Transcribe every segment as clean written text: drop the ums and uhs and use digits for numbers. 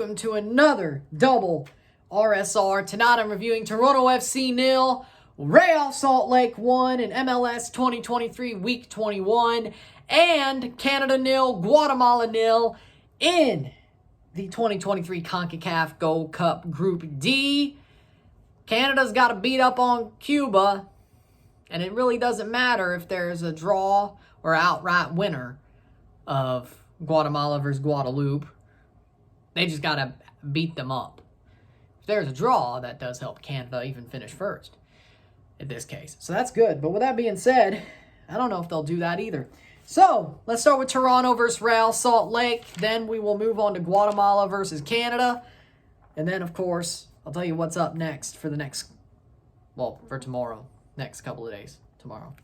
welcome to another double RSR. Tonight I'm reviewing Toronto FC 0, Real Salt Lake 1 in MLS 2023 Week 21, and Canada 0, Guatemala 0 in the 2023 Concacaf Gold Cup Group D. Canada's got to beat up on Cuba, and it really doesn't matter if there's a draw or outright winner of Guatemala versus Guadeloupe. They just got to beat them up. If there's a draw, that does help Canada even finish first in this case. So that's good. But with that being said, I don't know if they'll do that either. So let's start with Toronto versus Real Salt Lake. Then we will move on to Guatemala versus Canada. And then, of course, I'll tell you what's up next for the next, well, for tomorrow. Next couple of days. Tomorrow.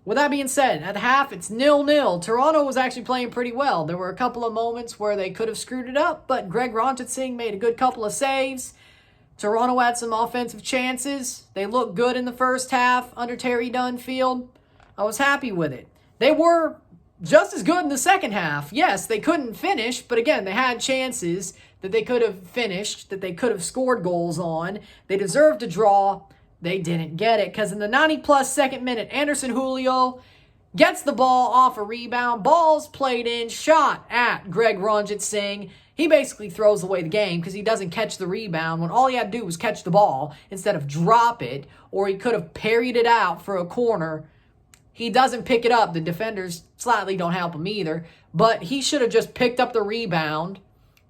With that being said, at half, it's 0-0. Toronto was actually playing pretty well. There were a couple of moments where they could have screwed it up, but Greg Ranjitsingh made a good couple of saves. Toronto had some offensive chances. They looked good in the first half under Terry Dunfield. I was happy with it. They were just as good in the second half. Yes, they couldn't finish, but again, they had chances that they could have finished, that they could have scored goals on. They deserved a draw. They didn't get it because in the 90-plus second minute, Anderson Julio gets the ball off a rebound. Ball's played in, shot at Greg Ranjitsingh. He basically throws away the game because he doesn't catch the rebound when all he had to do was catch the ball instead of drop it, or he could have parried it out for a corner. He doesn't pick it up. The defenders slightly don't help him either, but he should have just picked up the rebound.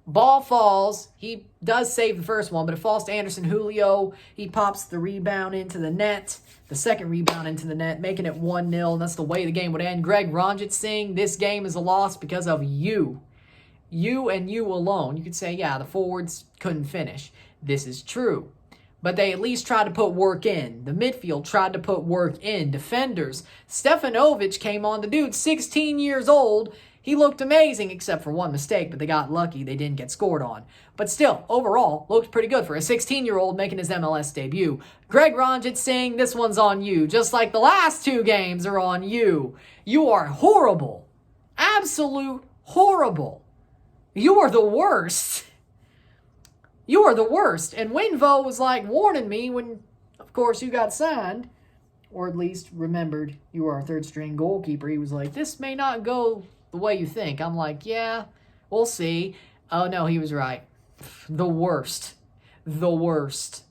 Ball falls. He does save the first one, but it falls to Anderson Julio. He pops the rebound into the net, the second rebound into the net, making it 1-0. And that's the way the game would end. Greg Ranjitsingh, this game is a loss because of you. You and you alone. You could say, yeah, the forwards couldn't finish. This is true. But they at least tried to put work in. The midfield tried to put work in. Defenders. Stefanovic came on. The dude's 16 years old. He looked amazing, except for one mistake, but they got lucky. They didn't get scored on. But still, overall, looked pretty good for a 16-year-old making his MLS debut. Greg Ranjitsingh, this one's on you. Just like the last two games are on you. You are horrible. Absolute horrible. You are the worst. You are the worst. And Winvo was like warning me when, of course, you got signed, or at least remembered you are a third-string goalkeeper. He was like, this may not go the way you think. I'm like, yeah, we'll see. Oh, no, he was right. The worst. The worst.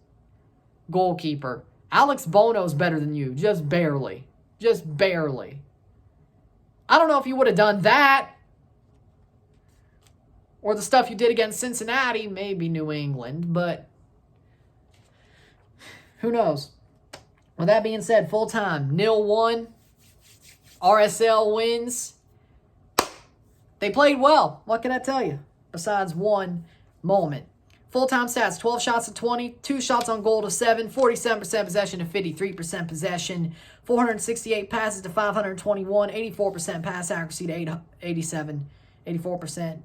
Goalkeeper. Alex Bono's better than you. Just barely. Just barely. I don't know if you would have done that. Or the stuff you did against Cincinnati. Maybe New England. But who knows? With that being said, full time. 0-1. RSL wins. They played well. What can I tell you? Besides one moment. Full-time stats, 12 shots to 20, 2 shots on goal to 7, 47% possession to 53% possession, 468 passes to 521, 84% pass accuracy to 87, 84%,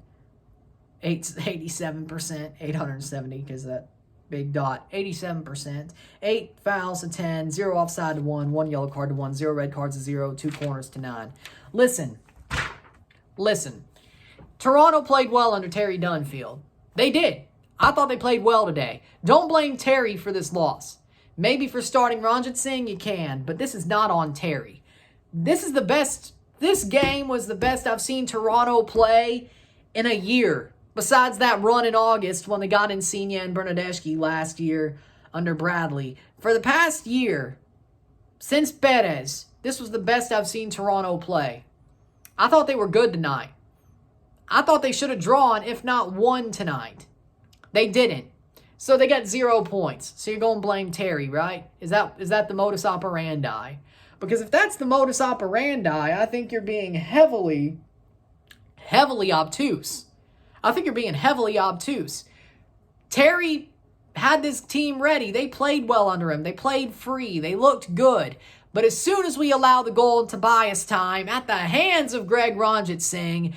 87%, 870 because that big dot, 87%, 8 fouls to 10, 0 offside to 1, 1 yellow card to 1, 0 red cards to 0, 2 corners to 9. Listen. Toronto played well under Terry Dunfield. They did. I thought they played well today. Don't blame Terry for this loss. Maybe for starting Ranjitsingh you can, but this is not on Terry. This is the best. This game was the best I've seen Toronto play in a year. Besides that run in August when they got Insigne and Bernadeschi last year under Bradley. For the past year, since Perez, this was the best I've seen Toronto play. I thought they were good tonight. I thought they should have drawn, if not won tonight. They didn't. So they got 0 points. So you're going to blame Terry, right? Is that the modus operandi? Because if that's the modus operandi, I think you're being heavily obtuse. I think you're being heavily obtuse. Terry had this team ready. They played well under him. They played free. They looked good. But as soon as we allow the goal in Tobias time at the hands of Greg Ranjitsingh,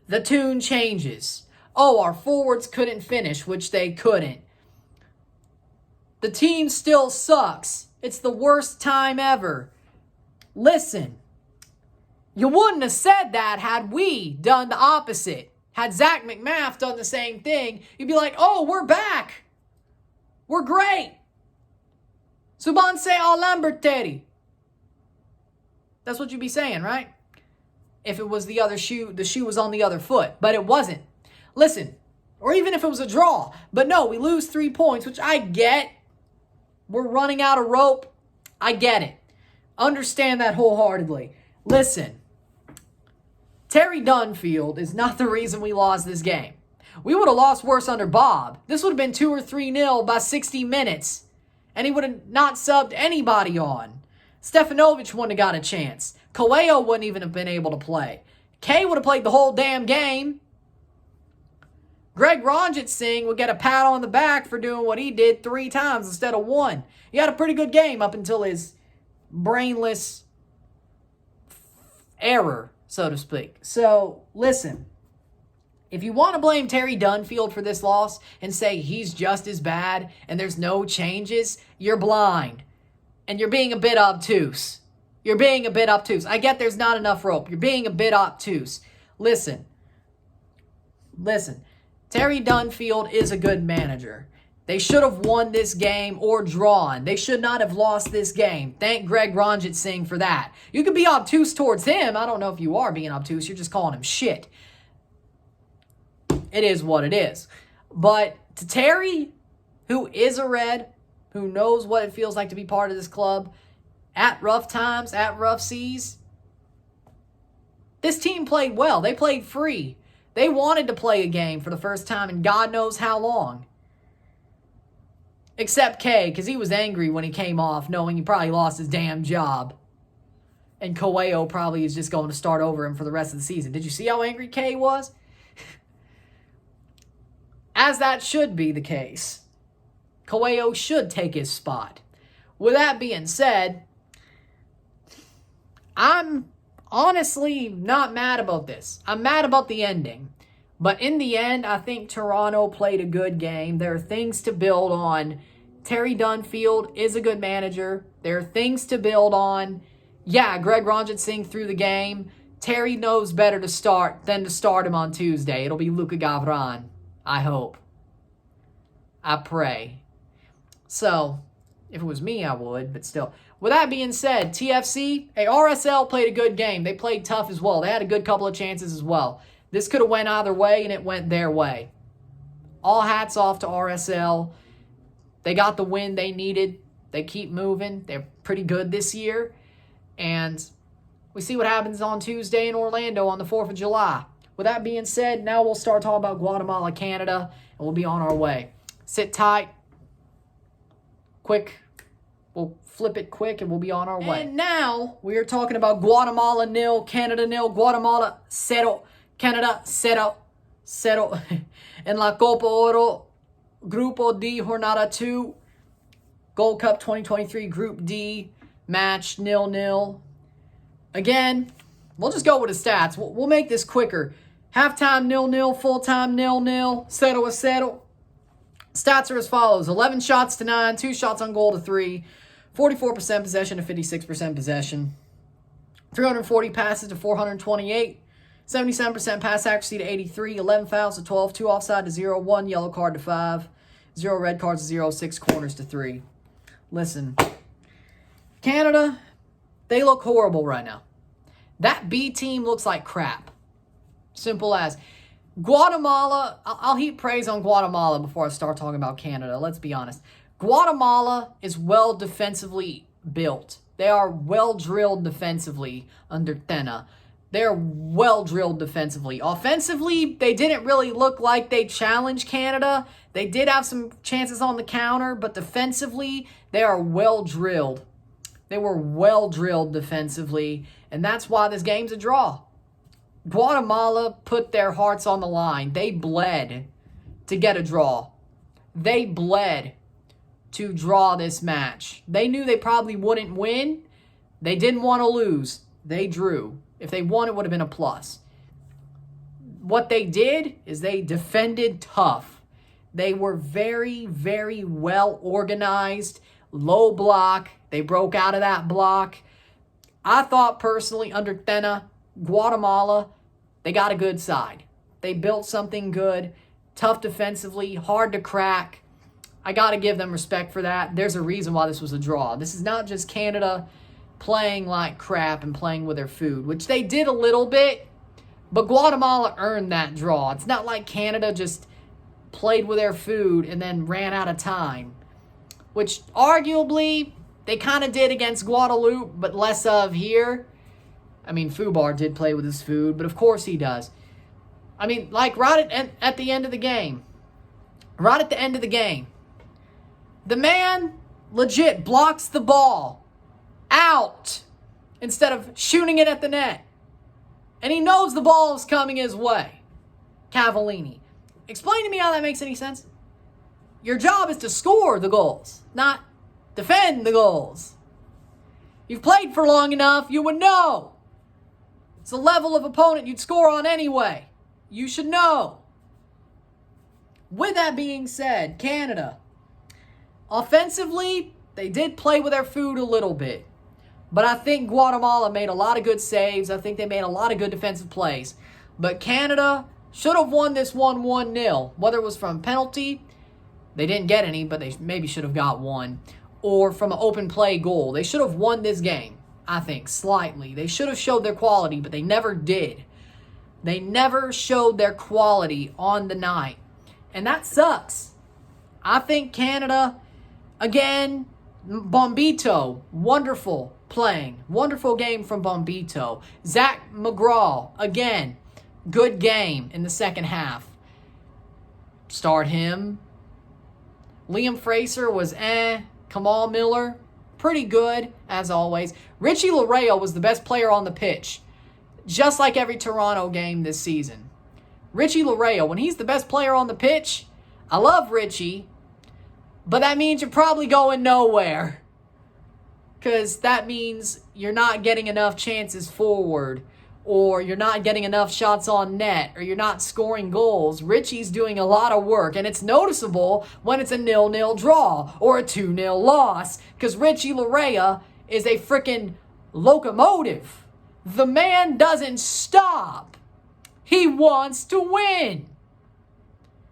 the tune changes. Oh, our forwards couldn't finish, which they couldn't. The team still sucks. It's the worst time ever. Listen, you wouldn't have said that had we done the opposite. Had Zach McMath done the same thing, you'd be like, oh, we're back. We're great. Subanse Alamberteri. That's what you'd be saying, right? If it was the other shoe, the shoe was on the other foot. But it wasn't. Listen, or even if it was a draw. But no, we lose 3 points, which I get. We're running out of rope. I get it. Understand that wholeheartedly. Listen, Terry Dunfield is not the reason we lost this game. We would have lost worse under Bob. This would have been 2 or 3-0 by 60 minutes. And he would have not subbed anybody on. Stefanovic wouldn't have got a chance. Coelho wouldn't even have been able to play. Kay would have played the whole damn game. Greg Ranjit Singh would get a pat on the back for doing what he did 3 times instead of 1. He had a pretty good game up until his brainless error, so to speak. So, listen. If you want to blame Terry Dunfield for this loss and say he's just as bad and there's no changes, you're blind. And you're being a bit obtuse. You're being a bit obtuse. I get there's not enough rope. You're being a bit obtuse. Listen. Terry Dunfield is a good manager. They should have won this game or drawn. They should not have lost this game. Thank Greg Ranjit Singh for that. You could be obtuse towards him. I don't know if you are being obtuse. You're just calling him shit. It is what it is. But to Terry, who is a Red, who knows what it feels like to be part of this club, at rough times, at rough seas, this team played well. They played free. They wanted to play a game for the first time in God knows how long. Except Kay, because he was angry when he came off, knowing he probably lost his damn job. And Coelho probably is just going to start over him for the rest of the season. Did you see how angry Kay was? As that should be the case. Coelho should take his spot. With that being said, I'm honestly not mad about this. I'm mad about the ending. But in the end, I think Toronto played a good game. There are things to build on. Terry Dunfield is a good manager. There are things to build on. Yeah, Greg Ranjit Singh threw the game. Terry knows better to start than to start him on Tuesday. It'll be Luka Gavran. I hope. I pray. So, if it was me, I would, but still. With that being said, TFC, RSL played a good game. They played tough as well. They had a good couple of chances as well. This could have went either way, and it went their way. All hats off to RSL. They got the win they needed. They keep moving. They're pretty good this year. And we see what happens on Tuesday in Orlando on the 4th of July. With that being said, now we'll start talking about Guatemala, Canada, and we'll be on our way. Sit tight. Quick. We'll flip it quick and we'll be on our way. And now we are talking about Guatemala 0, Canada 0, Guatemala 0, Canada 0. En la Copa Oro, Grupo D, Jornada 2, Gold Cup 2023, Group D, match 0-0. Again, we'll just go with the stats. We'll make this quicker. Halftime 0-0, full-time 0-0, 0-0. Stats are as follows. 11 shots to 9, 2 shots on goal to 3, 44% possession to 56% possession, 340 passes to 428, 77% pass accuracy to 83, 11 fouls to 12, 2 offside to 0, 1 yellow card to 5, 0 red cards to 0, 6 corners to 3. Listen, Canada, they look horrible right now. That B team looks like crap. Simple as. Guatemala, I'll heap praise on Guatemala before I start talking about Canada. Let's be honest. Guatemala is well defensively built. They are well drilled defensively under Tena. They're well drilled defensively. Offensively, they didn't really look like they challenged Canada. They did have some chances on the counter, but defensively, they are well drilled. They were well drilled defensively, and that's why this game's a draw. Guatemala put their hearts on the line. They bled to get a draw. They bled to draw this match. They knew they probably wouldn't win. They didn't want to lose. They drew. If they won, it would have been a plus. What they did is they defended tough. They were very, very well organized. Low block. They broke out of that block. I thought personally under Tena, Guatemala, they got a good side. They built something good, tough defensively, hard to crack. I got to give them respect for that. There's a reason why this was a draw. This is not just Canada playing like crap and playing with their food, which they did a little bit, but Guatemala earned that draw. It's not like Canada just played with their food and then ran out of time, which arguably they kind of did against Guadeloupe, but less of here. I mean, Fubar did play with his food, but of course he does. I mean, like right at the end of the game. Right at the end of the game. The man legit blocks the ball out instead of shooting it at the net. And he knows the ball is coming his way. Cavallini. Explain to me how that makes any sense. Your job is to score the goals, not defend the goals. You've played for long enough, you would know. It's the level of opponent you'd score on anyway. You should know. With that being said, Canada. Offensively, they did play with their food a little bit. But I think Guatemala made a lot of good saves. I think they made a lot of good defensive plays. But Canada should have won this one 1-0. Whether it was from penalty, they didn't get any, but they maybe should have got one. Or from an open play goal. They should have won this game, I think, slightly. They should have showed their quality, but they never did. They never showed their quality on the night. And that sucks. I think Canada, again, Bombito, wonderful playing. Wonderful game from Bombito. Zach McGraw, again, good game in the second half. Start him. Liam Fraser was Kamal Miller, pretty good, as always. Richie Laredo was the best player on the pitch, just like every Toronto game this season. Richie Laredo, when he's the best player on the pitch, I love Richie, but that means you're probably going nowhere. Because that means you're not getting enough chances forward, or you're not getting enough shots on net, or you're not scoring goals. Richie's doing a lot of work, and it's noticeable when it's a 0-0 draw or a 2-0 loss, because Richie Laredo is a freaking locomotive. The man doesn't stop. He wants to win.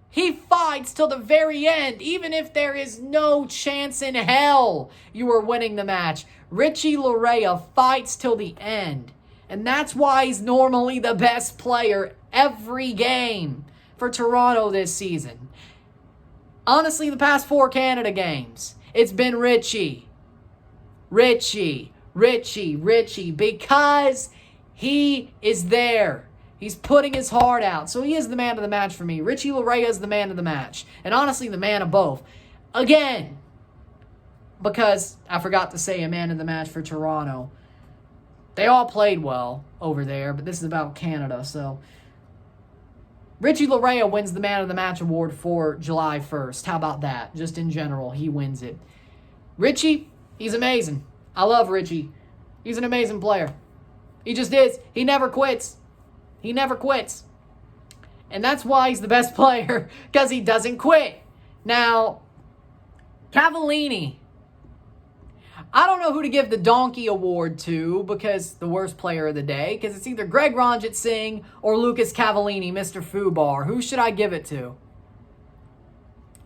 He fights till the very end, even if there is no chance in hell you are winning the match. Richie Laredo fights till the end. And that's why he's normally the best player every game for Toronto this season. Honestly, the past 4 Canada games, it's been Richie. Richie, because he is there. He's putting his heart out. So he is the man of the match for me. Richie Laredo is the man of the match. And honestly, the man of both. Again, because I forgot to say a man of the match for Toronto. They all played well over there, but this is about Canada. So Richie Laredo wins the man of the match award for July 1st. How about that? Just in general, he wins it. Richie, he's amazing. I love Richie. He's an amazing player. He just is. He never quits. He never quits. And that's why he's the best player, because he doesn't quit. Now, Cavallini. I don't know who to give the Donkey Award to, because the worst player of the day, because it's either Greg Ranjit Singh or Lucas Cavallini, Mr. Fubar. Who should I give it to?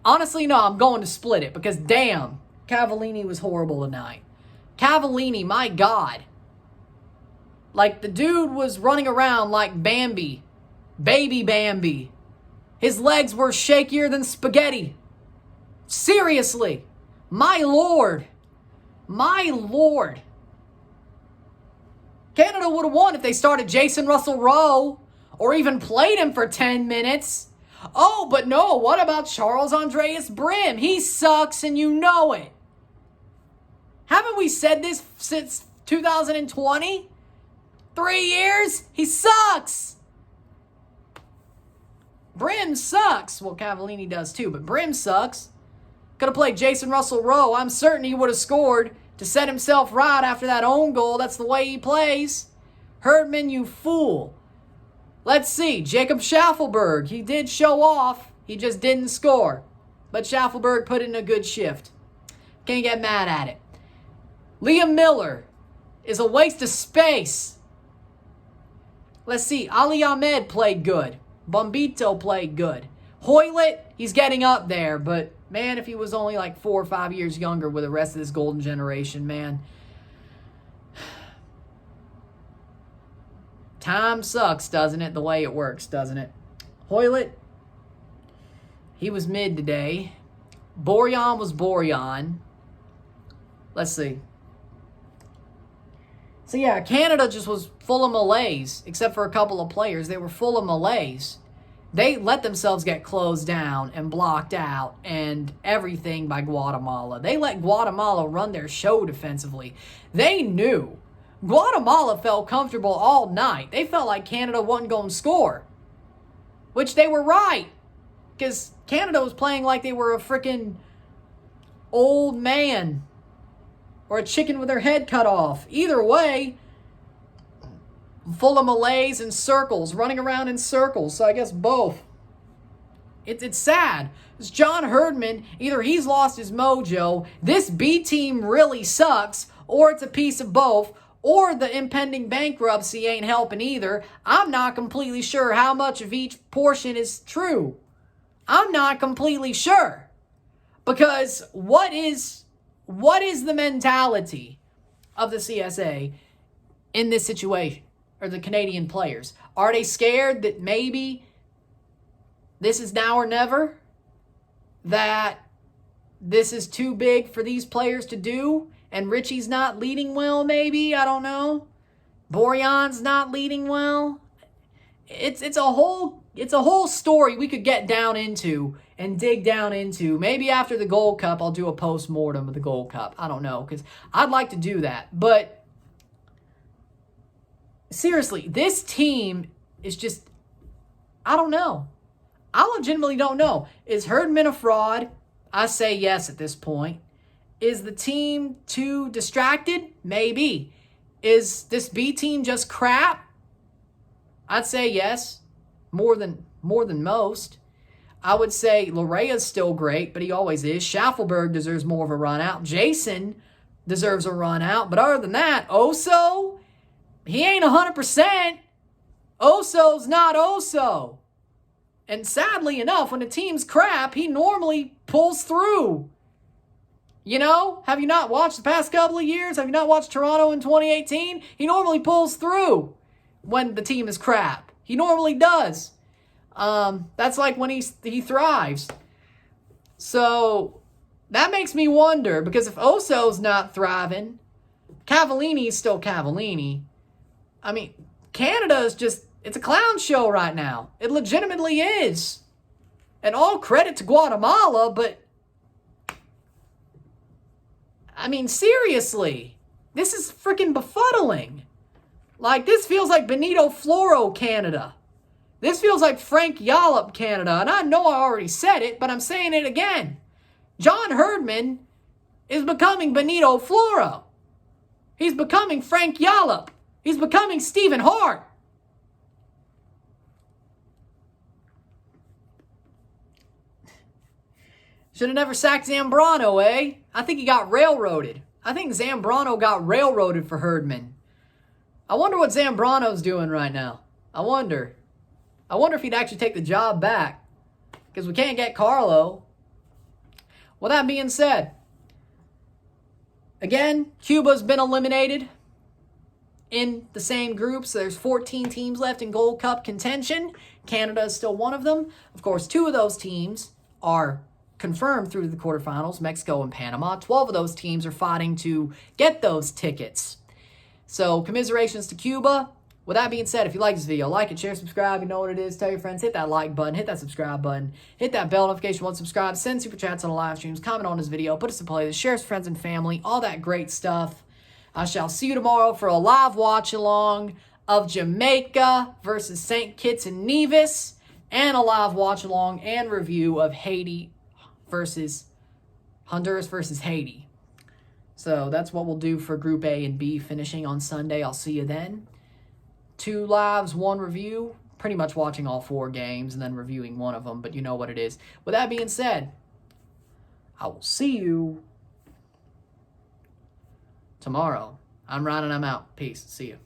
Honestly, no, I'm going to split it, because damn, Cavallini was horrible tonight. Cavallini, my God. Like, the dude was running around like Bambi. Baby Bambi. His legs were shakier than spaghetti. Seriously. My Lord. My Lord. Canada would have won if they started Jason Russell-Rowe or even played him for 10 minutes. Oh, but no, what about Charles Andreas Brim? He sucks and you know it. Haven't we said this since 2020? 3 years? He sucks. Brim sucks. Well, Cavallini does too, but Brim sucks. Could have played Jason Russell-Rowe. I'm certain he would have scored to set himself right after that own goal. That's the way he plays. Herdman, you fool. Let's see. Jacob Schaffelberg. He did show off. He just didn't score. But Schaffelberg put in a good shift. Can't get mad at it. Liam Miller is a waste of space. Let's see. Ali Ahmed played good. Bombito played good. Hoylett, he's getting up there, but man, if he was only like 4 or 5 years younger with the rest of this golden generation, man. Time sucks, doesn't it? The way it works, doesn't it? Hoylett, he was mid today. Borjan was Borjan. Let's see. So yeah, Canada just was full of malaise, except for a couple of players. They were full of malaise. They let themselves get closed down and blocked out and everything by Guatemala. They let Guatemala run their show defensively. They knew. Guatemala felt comfortable all night. They felt like Canada wasn't going to score. Which they were right. Because Canada was playing like they were a freaking old man. Or a chicken with their head cut off. Either way, full of malaise and circles, running around in circles. So I guess both. It's sad. It's John Herdman. Either he's lost his mojo, this B team really sucks, or it's a piece of both, or the impending bankruptcy ain't helping either. I'm not completely sure how much of each portion is true. I'm not completely sure. Because what is the mentality of the CSA in this situation? Or the Canadian players? Are they scared that maybe this is now or never? That this is too big for these players to do? And Richie's not leading well, maybe? I don't know. Borjan's not leading well. It's a whole story we could get down into and dig down into. Maybe after the Gold Cup, I'll do a post-mortem of the Gold Cup. I don't know, because I'd like to do that. But seriously, this team is just, I don't know. I legitimately don't know. Is Herdman a fraud? I say yes at this point. Is the team too distracted? Maybe. Is this B team just crap? I'd say yes. More than most. I would say Larea's still great, but he always is. Schaffelberg deserves more of a run out. Jason deserves a run out. But other than that, Oso, he ain't 100%. Oso's not Oso. And sadly enough, when the team's crap, he normally pulls through. You know, have you not watched the past couple of years? Have you not watched Toronto in 2018? He normally pulls through when the team is crap. He normally does. That's like when he thrives. So that makes me wonder, because if Oso's not thriving, Cavallini's still Cavallini. I mean, Canada is just, it's a clown show right now. It legitimately is. And all credit to Guatemala, but I mean, seriously, this is freaking befuddling. Like, this feels like Benito Floro Canada. This feels like Frank Yallop Canada. And I know I already said it, but I'm saying it again. John Herdman is becoming Benito Floro. He's becoming Frank Yallop. He's becoming Stephen Hart. Should have never sacked Zambrano, eh? I think he got railroaded. I think Zambrano got railroaded for Herdman. I wonder what Zambrano's doing right now. I wonder if he'd actually take the job back. Because we can't get Carlo. With that being said, again, Cuba's been eliminated in the same group. So there's 14 teams left in Gold Cup contention. Canada is still one of them. Of course, 2 of those teams are confirmed through the quarterfinals, Mexico and Panama. 12 of those teams are fighting to get those tickets. So commiserations to Cuba. With that being said, if you like this video, like it, share, subscribe. You know what it is. Tell your friends. Hit that like button. Hit that subscribe button. Hit that bell notification once subscribed. Send super chats on the live streams. Comment on this video. Put us in playlist. Share with friends and family. All that great stuff. I shall see you tomorrow for a live watch along of Jamaica versus St. Kitts and Nevis. And a live watch along and review of Haiti versus Honduras versus Haiti. So that's what we'll do for Group A and B finishing on Sunday. I'll see you then. 2 lives, 1 review. Pretty much watching all 4 games and then reviewing one of them, but you know what it is. With that being said, I will see you tomorrow. I'm Ryan and I'm out. Peace. See you.